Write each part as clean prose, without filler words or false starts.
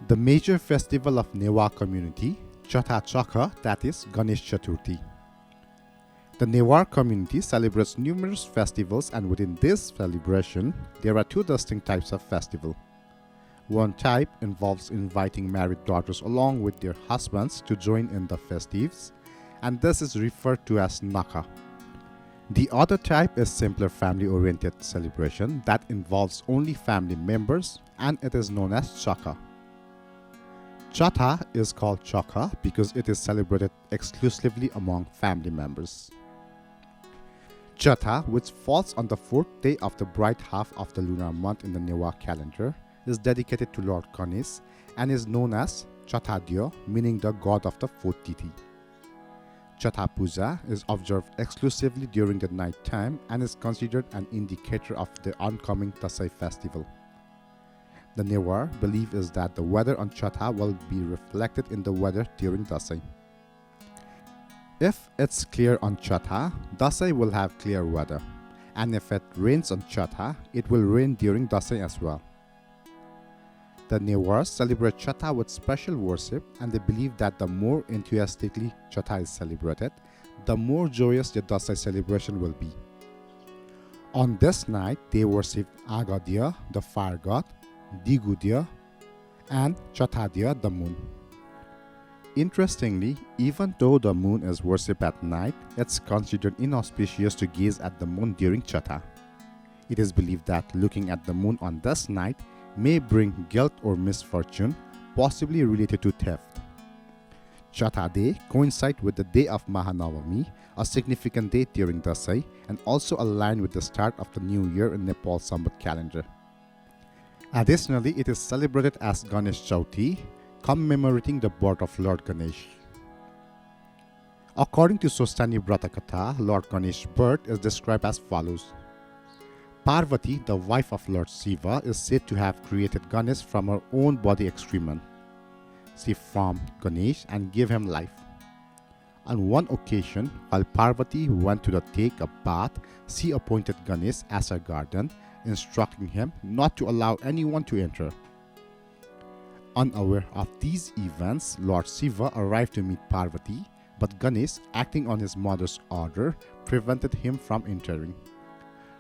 The major festival of Newar community, Chatha Chakha, that is Ganesh Chaturthi. The Newar community celebrates numerous festivals, and within this celebration, there are two distinct types of festival. One type involves inviting married daughters along with their husbands to join in the festives, and this is referred to as Naka. The other type is simpler family-oriented celebration that involves only family members, and it is known as Chaka. Chatha is called Chaka because it is celebrated exclusively among family members. Chatha, which falls on the fourth day of the bright half of the lunar month in the Newar calendar, is dedicated to Lord Ganesh and is known as Chathadya, meaning the god of the fourth deity. Chatha Puja is observed exclusively during the night time and is considered an indicator of the oncoming Dasai festival. The Newar belief is that the weather on Chatha will be reflected in the weather during Dasai. If it's clear on Chatha, Dasai will have clear weather, and if it rains on Chatha, it will rain during Dasai as well. The Newars celebrate Chatha with special worship, and they believe that the more enthusiastically Chatha is celebrated, the more joyous the Dasai celebration will be. On this night, they worship Agadya, the fire god, Digudya, and Chathadya, the moon. Interestingly, even though the moon is worshipped at night, it's considered inauspicious to gaze at the moon during Chatha. It is believed that looking at the moon on this night may bring guilt or misfortune, possibly related to theft. Chatha Day coincides with the day of Mahanavami, a significant day during Dasai, and also aligned with the start of the new year in Nepal Sambat calendar. Additionally, it is celebrated as Ganesh Chaturthi, commemorating the birth of Lord Ganesh. According to Sostani Bratakatha, Lord Ganesh's birth is described as follows. Parvati, the wife of Lord Shiva, is said to have created Ganesh from her own body excrement. She formed Ganesh and gave him life. On one occasion, while Parvati went to take a bath, she appointed Ganesh as her guardian, instructing him not to allow anyone to enter. Unaware of these events, Lord Shiva arrived to meet Parvati, but Ganesh, acting on his mother's order, prevented him from entering.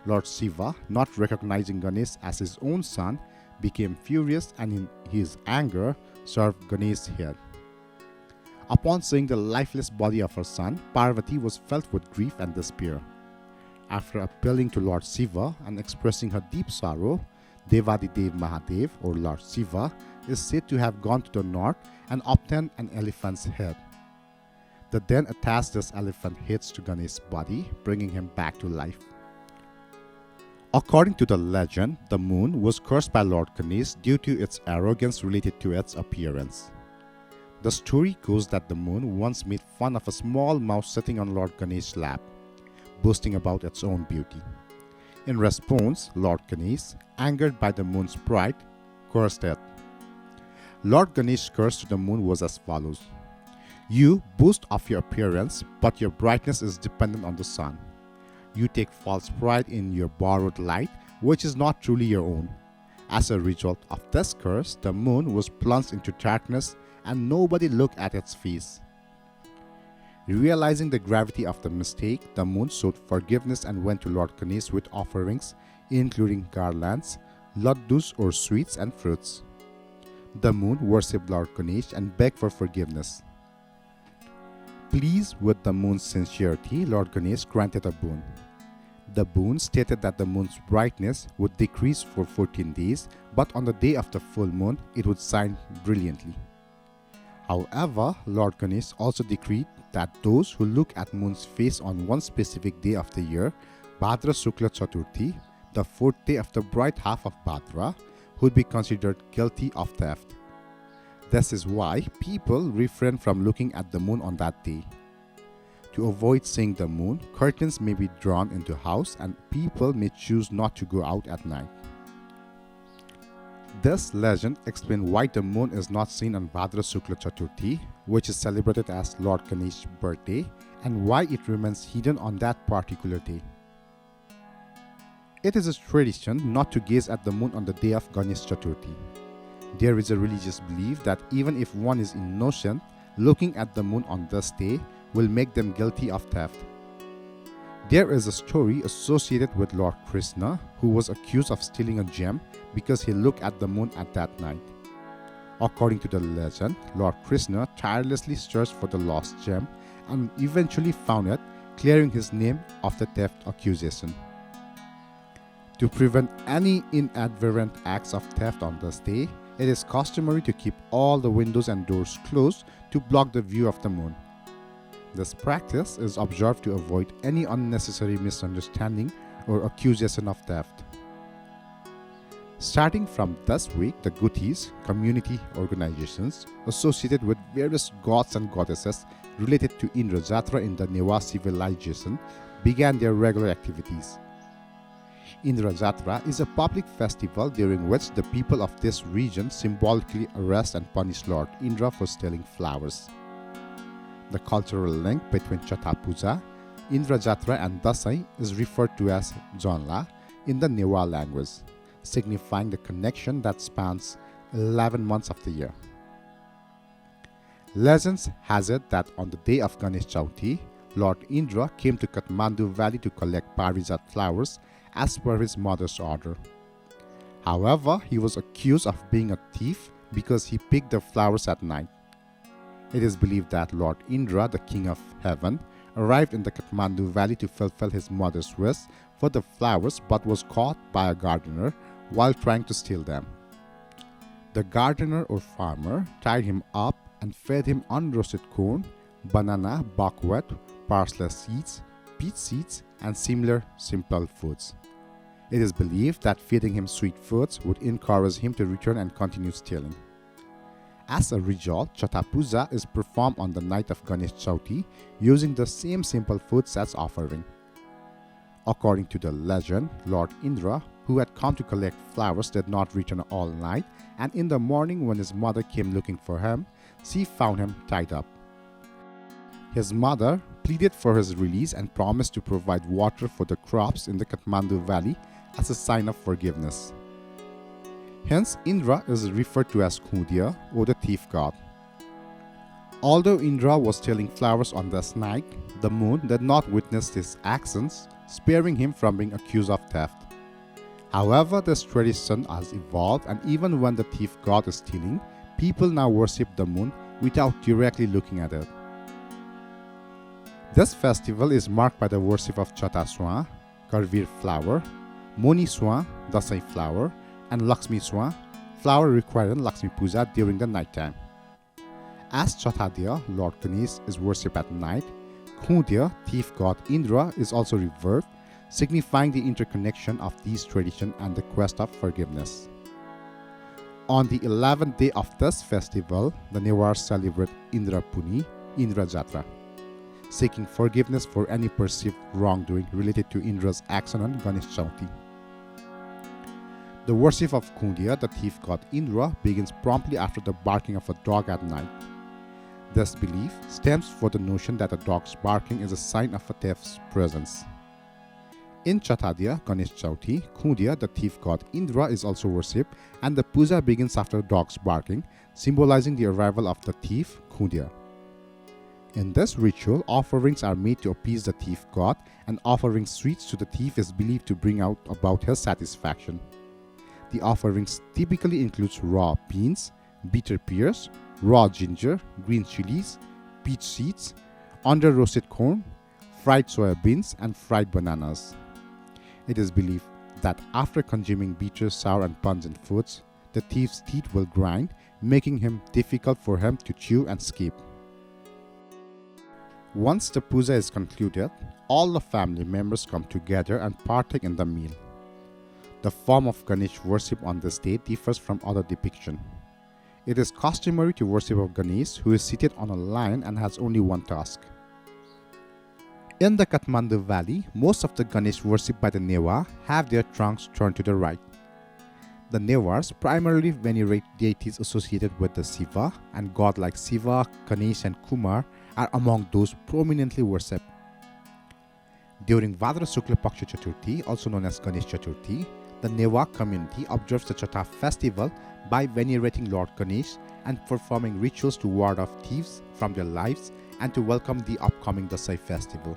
Lord Shiva, not recognizing Ganesh as his own son, became furious and in his anger served Ganesh's head. Upon seeing the lifeless body of her son, Parvati was filled with grief and despair. After appealing to Lord Shiva and expressing her deep sorrow, Devadidev Mahadev, or Lord Shiva, is said to have gone to the north and obtained an elephant's head. They then attached this elephant heads to Ganesh's body, bringing him back to life. According to the legend, the moon was cursed by Lord Ganesh due to its arrogance related to its appearance. The story goes that the moon once made fun of a small mouse sitting on Lord Ganesh's lap, boasting about its own beauty. In response, Lord Ganesh, angered by the moon's pride, cursed it. Lord Ganesh's curse to the moon was as follows. You boast of your appearance, but your brightness is dependent on the sun. You take false pride in your borrowed light, which is not truly your own. As a result of this curse, the moon was plunged into darkness and nobody looked at its face. Realizing the gravity of the mistake, the moon sought forgiveness and went to Lord Ganesh with offerings, including garlands, laddus or sweets and fruits. The moon worshipped Lord Ganesh and begged for forgiveness. Pleased with the moon's sincerity, Lord Ganesh granted a boon. The boon stated that the moon's brightness would decrease for 14 days, but on the day of the full moon, it would shine brilliantly. However, Lord Ganesh also decreed that those who look at moon's face on one specific day of the year, Bhadra Shukla Chaturthi, the fourth day of the bright half of Bhadra, would be considered guilty of theft. This is why people refrain from looking at the moon on that day. To avoid seeing the moon, curtains may be drawn into the house and people may choose not to go out at night. This legend explains why the moon is not seen on Bhadra Shukla Chaturthi, which is celebrated as Lord Ganesh's birthday, and why it remains hidden on that particular day. It is a tradition not to gaze at the moon on the day of Ganesh Chaturthi. There is a religious belief that even if one is innocent, looking at the moon on this day will make them guilty of theft. There is a story associated with Lord Krishna, who was accused of stealing a gem because he looked at the moon at that night. According to the legend, Lord Krishna tirelessly searched for the lost gem and eventually found it, clearing his name of the theft accusation. To prevent any inadvertent acts of theft on this day, it is customary to keep all the windows and doors closed to block the view of the moon. This practice is observed to avoid any unnecessary misunderstanding or accusation of theft. Starting from this week, the Gutis, community organizations associated with various gods and goddesses related to Indra Jatra in the Newa civilization, began their regular activities. Indra Jatra is a public festival during which the people of this region symbolically arrest and punish Lord Indra for stealing flowers. The cultural link between Chhatha Puja, Indra Jatra and Dasai is referred to as Jonla in the Newa language, signifying the connection that spans 11 months of the year. Legends has it that on the day of Ganesh Chaturthi, Lord Indra came to Kathmandu Valley to collect Parijat flowers as per his mother's order. However, he was accused of being a thief because he picked the flowers at night. It is believed that Lord Indra, the king of heaven, arrived in the Kathmandu Valley to fulfill his mother's wish for the flowers but was caught by a gardener while trying to steal them. The gardener or farmer tied him up and fed him unroasted corn, banana, buckwheat, parsley seeds, peach seeds, and similar simple foods. It is believed that feeding him sweet foods would encourage him to return and continue stealing. As a result, Chhatha Puja is performed on the night of Ganesh Chaturthi using the same simple foods as offering. According to the legend, Lord Indra, who had come to collect flowers, did not return all night, and in the morning when his mother came looking for him, she found him tied up. His mother pleaded for his release and promised to provide water for the crops in the Kathmandu Valley as a sign of forgiveness. Hence, Indra is referred to as Khudya, or the thief god. Although Indra was stealing flowers on this night, the moon did not witness his actions, sparing him from being accused of theft. However, this tradition has evolved, and even when the thief god is stealing, people now worship the moon without directly looking at it. This festival is marked by the worship of Chhatha Swan, Karvir flower, Moni Swan, Dasai flower, and Lakshmi Swan, flower required in Lakshmi Puja during the night time. As Chathadya, Lord Ganesh, is worshipped at night, Khudya, thief god Indra, is also revered, signifying the interconnection of these traditions and the quest of forgiveness. On the 11th day of this festival, the Newars celebrate Indra Puni, Indra Jatra, seeking forgiveness for any perceived wrongdoing related to Indra's action on Ganesh Chaturthi. The worship of Khudya, the thief god Indra, begins promptly after the barking of a dog at night. This belief stems from the notion that a dog's barking is a sign of a thief's presence. In Chathadya, Ganesh Chaturthi, Khudya, the thief god Indra, is also worshipped, and the puja begins after dog's barking, symbolizing the arrival of the thief, Khudya. In this ritual, offerings are made to appease the thief god, and offering sweets to the thief is believed to bring out about his satisfaction. The offerings typically include raw beans, bitter pears, raw ginger, green chilies, peach seeds, under-roasted corn, fried soya beans, and fried bananas. It is believed that after consuming bitter, sour, and pungent foods, the thief's teeth will grind, making him difficult for him to chew and skip. Once the puja is concluded, all the family members come together and partake in the meal. The form of Ganesh worship on this day differs from other depictions. It is customary to worship of Ganesh, who is seated on a lion and has only one tusk. In the Kathmandu Valley, most of the Ganesh worshipped by the Newa have their trunks turned to the right. The Newars primarily venerate deities associated with the Shiva, and gods like Shiva, Ganesh, and Kumar are among those prominently worshipped. During Vadra Shukla Paksha Chaturthi, also known as Ganesh Chaturthi, the Newa community observes the Chhatha festival by venerating Lord Ganesh and performing rituals to ward off thieves from their lives and to welcome the upcoming Dasai festival.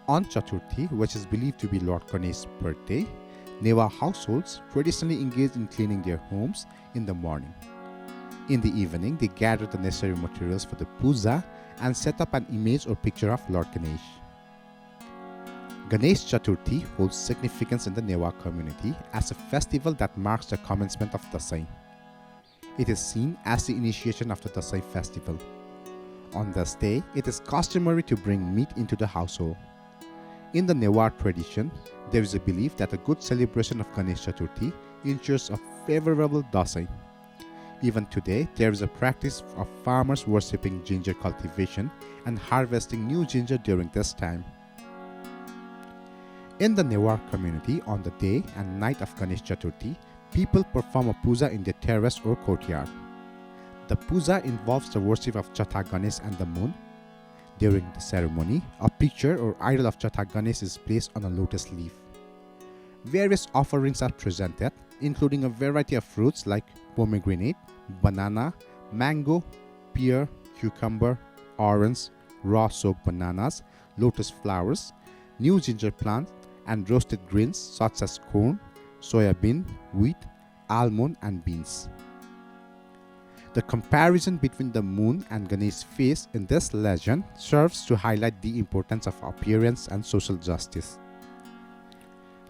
On Chaturthi, which is believed to be Lord Ganesh's birthday, Newa households traditionally engage in cleaning their homes in the morning. In the evening, they gather the necessary materials for the puja and set up an image or picture of Lord Ganesh. Ganesh Chaturthi holds significance in the Newa community as a festival that marks the commencement of Dasai. It is seen as the initiation of the Dasai festival. On this day, it is customary to bring meat into the household. In the Newa tradition, there is a belief that a good celebration of Ganesh Chaturthi ensures a favorable Dasai. Even today, there is a practice of farmers worshipping ginger cultivation and harvesting new ginger during this time. In the Newar community, on the day and night of Ganesh Chaturthi, people perform a puja in their terrace or courtyard. The puja involves the worship of Chatha Ganesh and the moon. During the ceremony, a picture or idol of Chatha Ganesh is placed on a lotus leaf. Various offerings are presented, including a variety of fruits like pomegranate, banana, mango, pear, cucumber, orange, raw soaked bananas, lotus flowers, new ginger plant, and roasted grains such as corn, soya bean, wheat, almond, and beans. The comparison between the moon and Ganesh's face in this legend serves to highlight the importance of appearance and social justice.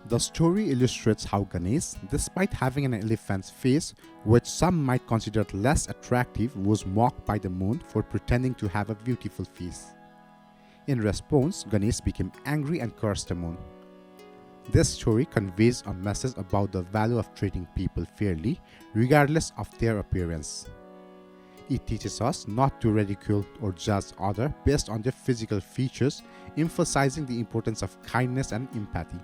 The story illustrates how Ganesh, despite having an elephant's face, which some might consider less attractive, was mocked by the moon for pretending to have a beautiful face. In response, Ganesh became angry and cursed the moon. This story conveys a message about the value of treating people fairly, regardless of their appearance. It teaches us not to ridicule or judge others based on their physical features, emphasizing the importance of kindness and empathy.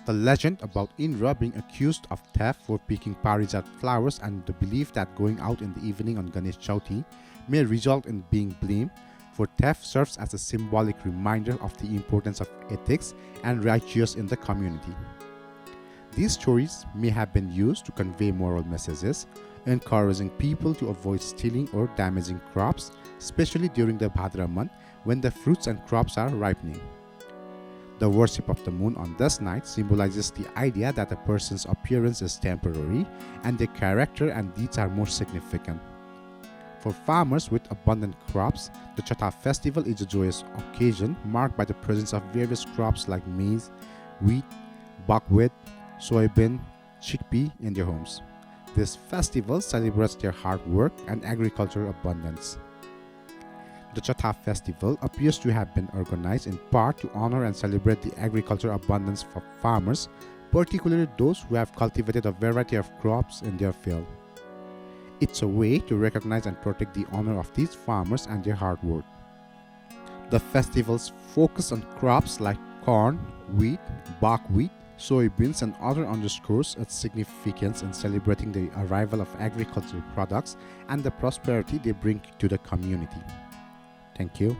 The legend about Indra being accused of theft for picking parijat flowers and the belief that going out in the evening on Ganesh Chaturthi may result in being blamed for theft serves as a symbolic reminder of the importance of ethics and righteousness in the community. These stories may have been used to convey moral messages, encouraging people to avoid stealing or damaging crops, especially during the Bhadra month when the fruits and crops are ripening. The worship of the moon on this night symbolizes the idea that a person's appearance is temporary and their character and deeds are more significant. For farmers with abundant crops, the Chatha festival is a joyous occasion marked by the presence of various crops like maize, wheat, buckwheat, soybean, chickpea in their homes. This festival celebrates their hard work and agricultural abundance. The Chatha festival appears to have been organized in part to honor and celebrate the agricultural abundance for farmers, particularly those who have cultivated a variety of crops in their field. It's a way to recognize and protect the honor of these farmers and their hard work. The festivals focus on crops like corn, wheat, buckwheat, soybeans, and other underscores its significance in celebrating the arrival of agricultural products and the prosperity they bring to the community. Thank you.